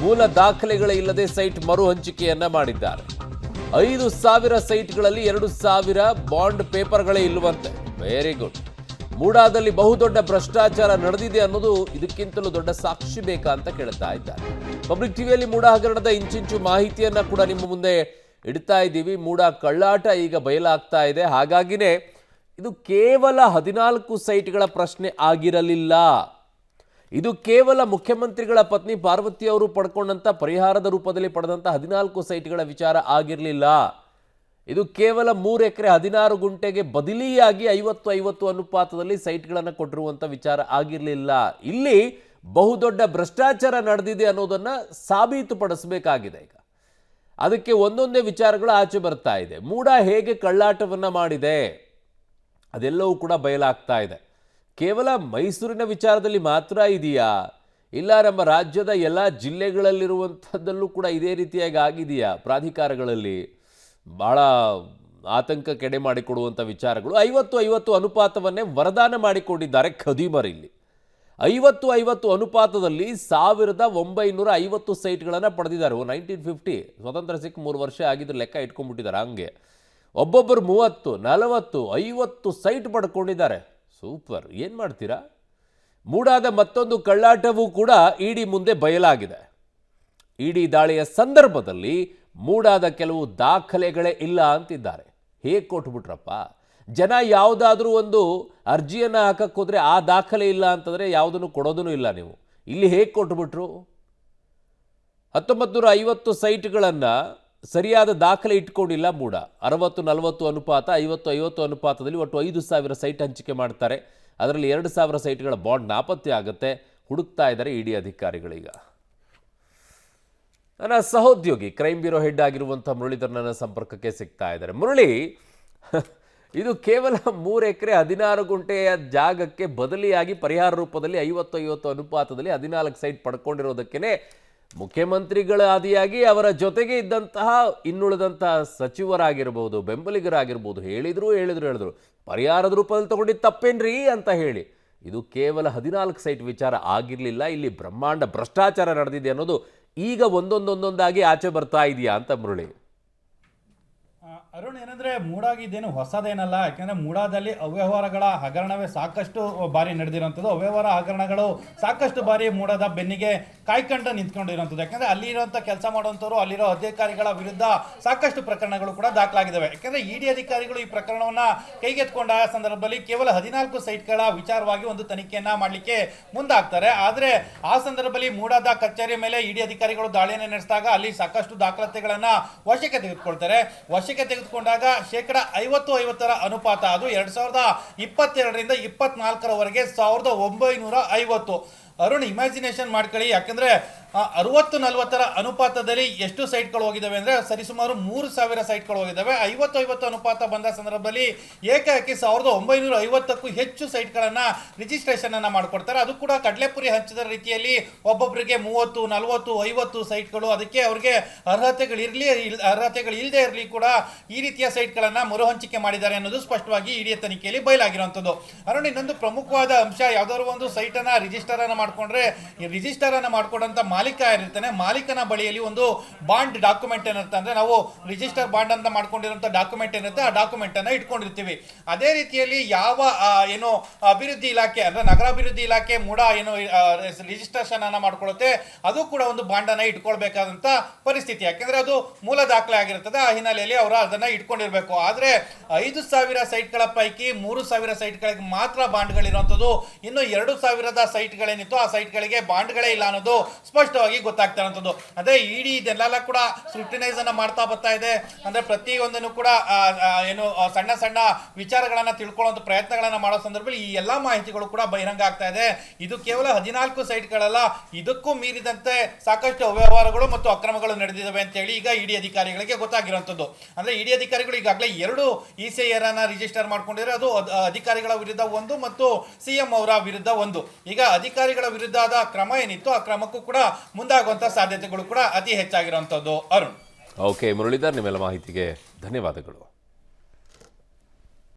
ಮೂಲ ದಾಖಲೆಗಳೇ ಇಲ್ಲದೆ ಸೈಟ್ ಮರು ಹಂಚಿಕೆಯನ್ನ ಮಾಡಿದ್ದಾರೆ. 5,000 ಸೈಟ್ಗಳಲ್ಲಿ 2,000 ಬಾಂಡ್ ಪೇಪರ್ಗಳೇ ಇಲ್ಲವಂತೆ. Very good. ಮೂಡಾದಲ್ಲಿ ಬಹುದೊಡ್ಡ ಭ್ರಷ್ಟಾಚಾರ ನಡೆದಿದೆ ಅನ್ನೋದು ಇದಕ್ಕಿಂತಲೂ ದೊಡ್ಡ ಸಾಕ್ಷಿ ಬೇಕಾ ಅಂತ ಕೇಳ್ತಾ ಇದ್ದಾರೆ. ಪಬ್ಲಿಕ್ ಟಿವಿಯಲ್ಲಿ ಮೂಡಾ ಹಗರಣದ ಇಂಚಿಂಚು ಮಾಹಿತಿಯನ್ನ ಕೂಡ ನಿಮ್ಮ ಮುಂದೆ ಇಡ್ತಾ ಇದ್ದೀವಿ. ಮೂಡಾ ಕಳ್ಳಾಟ ಈಗ ಬಯಲಾಗ್ತಾ ಇದೆ. ಹಾಗಾಗಿನೇ ಇದು ಕೇವಲ 14 ಸೈಟ್ಗಳ ಪ್ರಶ್ನೆ ಆಗಿರಲಿಲ್ಲ. ಇದು ಕೇವಲ ಮುಖ್ಯಮಂತ್ರಿಗಳ ಪತ್ನಿ ಪಾರ್ವತಿ ಅವರು ಪಡ್ಕೊಂಡಂತ ಪರಿಹಾರದ ರೂಪದಲ್ಲಿ ಪಡೆದಂತ 14 ಸೈಟ್ಗಳ ವಿಚಾರ ಆಗಿರಲಿಲ್ಲ. ಇದು ಕೇವಲ 3 ಎಕರೆ 16 ಗುಂಟೆಗೆ ಬದಲಿಯಾಗಿ 50-50 ಅನುಪಾತದಲ್ಲಿ ಸೈಟ್ಗಳನ್ನು ಕೊಟ್ಟಿರುವಂತ ವಿಚಾರ ಆಗಿರಲಿಲ್ಲ. ಇಲ್ಲಿ ಬಹುದೊಡ್ಡ ಭ್ರಷ್ಟಾಚಾರ ನಡೆದಿದೆ ಅನ್ನೋದನ್ನ ಸಾಬೀತುಪಡಿಸಬೇಕಾಗಿದೆ. ಈಗ ಅದಕ್ಕೆ ಒಂದೊಂದೇ ವಿಚಾರಗಳು ಆಚೆ ಬರ್ತಾ ಇದೆ. ಮೂಡಾ ಹೇಗೆ ಕಳ್ಳಾಟವನ್ನ ಮಾಡಿದೆ ಅದೆಲ್ಲವೂ ಕೂಡ ಬಯಲಾಗ್ತಾ ಇದೆ. ಕೇವಲ ಮೈಸೂರಿನ ವಿಚಾರದಲ್ಲಿ ಮಾತ್ರ ಇದೆಯಾ, ಇಲ್ಲ ನಮ್ಮ ರಾಜ್ಯದ ಎಲ್ಲ ಜಿಲ್ಲೆಗಳಲ್ಲಿರುವಂಥದ್ದಲ್ಲೂ ಕೂಡ ಇದೇ ರೀತಿಯಾಗಿ ಆಗಿದೆಯಾ? ಪ್ರಾಧಿಕಾರಗಳಲ್ಲಿ ಬಹಳ ಆತಂಕ ಕೆಡೆ ಮಾಡಿಕೊಡುವಂಥ ವಿಚಾರಗಳು. 50-50 ಅನುಪಾತವನ್ನೇ ವರದಾನ ಮಾಡಿಕೊಂಡಿದ್ದಾರೆ ಖದೀಮರ್. ಇಲ್ಲಿ 50-50 ಅನುಪಾತದಲ್ಲಿ 1950 ಸೈಟ್ಗಳನ್ನು ಪಡೆದಿದ್ದಾರೆ. 1950 ಸ್ವತಂತ್ರ ಸಿಕ್ಕ 3 ವರ್ಷ ಆಗಿದ್ರು ಲೆಕ್ಕ ಇಟ್ಕೊಂಡ್ಬಿಟ್ಟಿದ್ದಾರೆ. ಹಂಗೆ ಒಬ್ಬೊಬ್ಬರು 30, 40, 50 ಸೈಟ್ ಪಡ್ಕೊಂಡಿದ್ದಾರೆ. ಸೂಪರ್. ಏನು ಮಾಡ್ತೀರಾ? ಮೂಡಾದ ಮತ್ತೊಂದು ಕಳ್ಳಾಟವೂ ಕೂಡ ಇಡಿ ಮುಂದೆ ಬಯಲಾಗಿದೆ. ಇಡಿ ದಾಳಿಯ ಸಂದರ್ಭದಲ್ಲಿ ಮೂಡಾದ ಕೆಲವು ದಾಖಲೆಗಳೇ ಇಲ್ಲ ಅಂತಿದ್ದಾರೆ. ಹೇಗೆ ಕೊಟ್ಬಿಟ್ರಪ್ಪ? ಜನ ಯಾವುದಾದ್ರೂ ಒಂದು ಅರ್ಜಿಯನ್ನು ಹಾಕಕ್ಕೆ ಹೋದ್ರೆ ಆ ದಾಖಲೆ ಇಲ್ಲ ಅಂತಂದರೆ ಯಾವುದನ್ನು ಕೊಡೋದೂ ಇಲ್ಲ ನೀವು. ಇಲ್ಲಿ ಹೇಗೆ ಕೊಟ್ಬಿಟ್ರು? 1950 ಸೈಟ್ಗಳನ್ನು ಸರಿಯಾದ ದಾಖಲೆ ಇಟ್ಕೊಂಡಿಲ್ಲ ಮೂಡಾ. 60-40 ಅನುಪಾತ, 50-50 ಅನುಪಾತದಲ್ಲಿ ಒಟ್ಟು 5,000 ಸೈಟ್ ಹಂಚಿಕೆ ಮಾಡ್ತಾರೆ. ಅದರಲ್ಲಿ 2,000 ಸೈಟ್ಗಳ ಬಾಂಡ್ ನಾಪತ್ತೆ ಆಗುತ್ತೆ. ಹುಡುಕ್ತಾ ಇದ್ದಾರೆ ಇಡಿ ಅಧಿಕಾರಿಗಳೀಗ. ನನ್ನ ಸಹೋದ್ಯೋಗಿ ಕ್ರೈಮ್ ಬ್ಯೂರೋ ಹೆಡ್ ಆಗಿರುವಂಥ ಮುರಳೀಧರ್ ನನ್ನ ಸಂಪರ್ಕಕ್ಕೆ ಸಿಗ್ತಾ ಇದ್ದಾರೆ. ಮುರಳಿ, ಇದು ಕೇವಲ 3 ಎಕರೆ 16 ಗುಂಟೆಯ ಜಾಗಕ್ಕೆ ಬದಲಿಯಾಗಿ ಪರಿಹಾರ ರೂಪದಲ್ಲಿ 50-50 ಅನುಪಾತದಲ್ಲಿ 14 ಸೈಟ್ ಪಡ್ಕೊಂಡಿರೋದಕ್ಕೇ ಮುಖ್ಯಮಂತ್ರಿಗಳ ಆದಿಯಾಗಿ ಅವರ ಜೊತೆಗೆ ಇದ್ದಂತಹ ಇನ್ನುಳಿದಂತಹ ಸಚಿವರಾಗಿರ್ಬೋದು, ಬೆಂಬಲಿಗರಾಗಿರ್ಬೋದು ಹೇಳಿದ್ರು ಪರಿಹಾರದ ರೂಪದಲ್ಲಿ ತಗೊಂಡಿದ್ದು ತಪ್ಪೇನ್ರಿ ಅಂತ ಹೇಳಿ. ಇದು ಕೇವಲ 14 ಸೈಟ್ ವಿಚಾರ ಆಗಿರಲಿಲ್ಲ. ಇಲ್ಲಿ ಬ್ರಹ್ಮಾಂಡ ಭ್ರಷ್ಟಾಚಾರ ನಡೆದಿದೆ ಅನ್ನೋದು ಈಗ ಒಂದೊಂದಾಗಿ ಆಚೆ ಬರ್ತಾ ಇದೆಯಾ ಅಂತ ಮುರಳಿ? ಅರುಣ್, ಏನಂದ್ರೆ ಮೂಡಾಗಿದ್ದೇನು ಹೊಸದೇನಲ್ಲ. ಯಾಕೆಂದ್ರೆ ಮೂಡಾದಲ್ಲಿ ಅವ್ಯವಹಾರಗಳ ಹಗರಣವೇ ಸಾಕಷ್ಟು ಬಾರಿ ನಡೆದಿರುವಂಥದ್ದು. ಅವ್ಯವಹಾರ ಹಗರಣಗಳು ಸಾಕಷ್ಟು ಬಾರಿ ಮೂಡಾದ ಬೆನ್ನಿಗೆ ಕಾಯ್ಕೊಂಡು ನಿಂತ್ಕೊಂಡಿರುವಂಥದ್ದು. ಯಾಕಂದ್ರೆ ಅಲ್ಲಿರುವಂಥ ಕೆಲಸ ಮಾಡುವಂಥವ್ರು, ಅಲ್ಲಿರೋ ಅಧಿಕಾರಿಗಳ ವಿರುದ್ಧ ಸಾಕಷ್ಟು ಪ್ರಕರಣಗಳು ಕೂಡ ದಾಖಲಾಗಿದ್ದಾವೆ. ಯಾಕಂದ್ರೆ ಇಡಿ ಅಧಿಕಾರಿಗಳು ಈ ಪ್ರಕರಣವನ್ನ ಕೈಗೆತ್ಕೊಂಡ ಸಂದರ್ಭದಲ್ಲಿ ಕೇವಲ 14 ಸೈಟ್ಗಳ ವಿಚಾರವಾಗಿ ಒಂದು ತನಿಖೆಯನ್ನ ಮಾಡಲಿಕ್ಕೆ ಮುಂದಾಗ್ತಾರೆ. ಆದರೆ ಆ ಸಂದರ್ಭದಲ್ಲಿ ಮೂಡಾದ ಕಚೇರಿ ಮೇಲೆ ಇಡಿ ಅಧಿಕಾರಿಗಳು ದಾಳಿಯನ್ನು ನಡೆಸಿದಾಗ ಅಲ್ಲಿ ಸಾಕಷ್ಟು ದಾಖಲಾತಿಗಳನ್ನ ವಶಕ್ಕೆ ತೆಗೆದುಕೊಳ್ತಾರೆ. ವಶಕ್ಕೆ ತೆಗೆದುಕೊಂಡಾಗ 50-50 ಅನುಪಾತ, ಅದು 2022ರಿಂದ 24ರವರೆಗೆ 1950. ಅರುಣ್, ಇಮ್ಯಾಜಿನೇಷನ್ ಮಾಡ್ಕೊಳ್ಳಿ. ಯಾಕಂದ್ರೆ 60-40 ಅನುಪಾತದಲ್ಲಿ ಎಷ್ಟು ಸೈಟ್ಗಳು ಹೋಗಿದ್ದಾವೆ ಅಂದರೆ ಸರಿಸುಮಾರು 3,000 ಸೈಟ್ಗಳು ಹೋಗಿದ್ದಾವೆ. 50-50 ಅನುಪಾತ ಬಂದ ಸಂದರ್ಭದಲ್ಲಿ ಏಕಾಏಕಿ 1950ಕ್ಕೂ ಹೆಚ್ಚು ಸೈಟ್ಗಳನ್ನು ರಿಜಿಸ್ಟ್ರೇಷನ್ ಅನ್ನ ಮಾಡಿಕೊಡ್ತಾರೆ. ಅದು ಕೂಡ ಕಡಲೆಪುರಿ ಹಂಚಿದ ರೀತಿಯಲ್ಲಿ ಒಬ್ಬೊಬ್ಬರಿಗೆ 30, 40, 50 ಸೈಟ್ಗಳು. ಅದಕ್ಕೆ ಅವ್ರಿಗೆ ಅರ್ಹತೆಗಳಿಲ್ಲದೆ ಇರಲಿ ಕೂಡ ಈ ರೀತಿಯ ಸೈಟ್ಗಳನ್ನು ಮರುಹಂಚಿಕೆ ಮಾಡಿದ್ದಾರೆ ಅನ್ನೋದು ಸ್ಪಷ್ಟವಾಗಿ ಇಡಿ ತನಿಖೆಯಲ್ಲಿ ಬಯಲಾಗಿರುವಂಥದ್ದು. ಅರುಣ್, ಇನ್ನೊಂದು ಪ್ರಮುಖವಾದ ಅಂಶ, ಯಾವ್ದಾದ್ರು ಒಂದು ಸೈಟ್ ಅನ್ನ ರಿಜಿಸ್ಟರ್ ಅನ್ನ ಮಾಡ್ಕೊಂಡ್ರೆ ಈ ರಿಜಿಸ್ಟರ್ ಅನ್ನ ಮಾಡ್ಕೊಂಡಂತ ಮಾಲೀಕ ಇರ್ತಾನೆ, ಮಾಲೀಕನ ಬಳಿಯಲ್ಲಿ ಒಂದು ಬಾಂಡ್ ಡಾಕ್ಯುಮೆಂಟ್ ಏನಿರುತ್ತೆ, ಅಂದ್ರೆ ನಾವು ರಿಜಿಸ್ಟರ್ ಬಾಂಡ್ ಅಂತ ಮಾಡ್ಕೊಂಡಿರುವಂತ ಡಾಕ್ಯುಮೆಂಟ್ ಏನಿರುತ್ತೆ ಆ ಡಾಕ್ಯುಮೆಂಟ್ ಅನ್ನ ಇಟ್ಕೊಂಡಿರ್ತೀವಿ. ಅದೇ ರೀತಿಯಲ್ಲಿ ಯಾವ ಏನು ಅಭಿವೃದ್ಧಿ ಇಲಾಖೆ ಅಂದ್ರೆ ನಗರಾಭಿವೃದ್ಧಿ ಇಲಾಖೆ ಮೂಡಾ ಏನು ರಿಜಿಸ್ಟ್ರೇಷನ್ ಅನ್ನ ಮಾಡ್ಕೊಳ್ಳುತ್ತೆ, ಅದು ಕೂಡ ಒಂದು ಬಾಂಡ್ ಅನ್ನ ಇಟ್ಕೊಳ್ಬೇಕಾದಂತ ಪರಿಸ್ಥಿತಿ. ಯಾಕೆಂದ್ರೆ ಅದು ಮೂಲ ದಾಖಲೆ ಆಗಿರುತ್ತದೆ. ಆ ಹಿನ್ನೆಲೆಯಲ್ಲಿ ಅವರು ಅದನ್ನ ಇಟ್ಕೊಂಡಿರ್ಬೇಕು. ಆದ್ರೆ 5,000 ಸೈಟ್ಗಳ ಪೈಕಿ 3,000 ಸೈಟ್ಗಳಿಗೆ ಮಾತ್ರ ಬಾಂಡ್ಗಳಿರುವಂತದ್ದು. ಇನ್ನು 2,000 ಸೈಟ್ಗಳೇನಿತ್ತು ಆ ಸೈಟ್ಗಳಿಗೆ ಬಾಂಡ್ಗಳೇ ಇಲ್ಲ ಅನ್ನೋದು ಸ್ಪಷ್ಟವಾಗಿ ಗೊತ್ತಾಗ್ತಾ ಇರುವಂತದ್ದು. ಅದೇ ಇಡಿ ಇದೆಲ್ಲ ಕೂಡ ಸ್ಕ್ರೂಟಿನೈಸ್ ಅನ್ನ ಮಾಡ್ತಾ ಬರ್ತಾ ಇದೆ. ಅಂದ್ರೆ ಪ್ರತಿಯೊಂದನ್ನು ಕೂಡ ಏನು ಸಣ್ಣ ಸಣ್ಣ ವಿಚಾರಗಳನ್ನ ತಿಳ್ಕೊಳ್ಳುವಂತ ಪ್ರಯತ್ನಗಳನ್ನ ಮಾಡೋ ಸಂದರ್ಭದಲ್ಲಿ ಈ ಎಲ್ಲಾ ಮಾಹಿತಿಗಳು ಕೂಡ ಬಹಿರಂಗ ಆಗ್ತಾ ಇದೆ. ಇದು ಕೇವಲ 14 ಸೈಟ್ಗಳಲ್ಲ, ಇದಕ್ಕೂ ಮೀರಿದಂತೆ ಸಾಕಷ್ಟು ಅವ್ಯವಹಾರಗಳು ಮತ್ತು ಅಕ್ರಮಗಳು ನಡೆದಿದ್ದಾವೆ ಅಂತ ಹೇಳಿ ಈಗ ಇಡಿ ಅಧಿಕಾರಿಗಳಿಗೆ ಗೊತ್ತಾಗಿರುವಂತದ್ದು. ಅಂದ್ರೆ ಇಡಿ ಅಧಿಕಾರಿಗಳು ಈಗಾಗಲೇ 2 ECIR ಅನ್ನ ರಿಜಿಸ್ಟರ್ ಮಾಡ್ಕೊಂಡಿದ್ದಾರೆ. ಅದು ಅಧಿಕಾರಿಗಳ ವಿರುದ್ಧ ಒಂದು ಮತ್ತು ಸಿಎಂ ಅವರ ವಿರುದ್ಧ ಒಂದು. ಈಗ ಅಧಿಕಾರಿಗಳ ವಿರುದ್ಧದ ಕ್ರಮ ಏನಿತ್ತು ಆ ಕ್ರಮಕ್ಕೂ ಕೂಡ ಮುಂದಾಗುವಂತ ಸಾಧ್ಯತೆಗಳು ಕೂಡ ಅತಿ ಹೆಚ್ಚಾಗಿರುವಂತದ್ದು. ಅರುಣ್. ಓಕೆ ಮುರಳೀಧರ್, ನಿಮ್ಮೆಲ್ಲ ಮಾಹಿತಿಗೆ ಧನ್ಯವಾದಗಳು.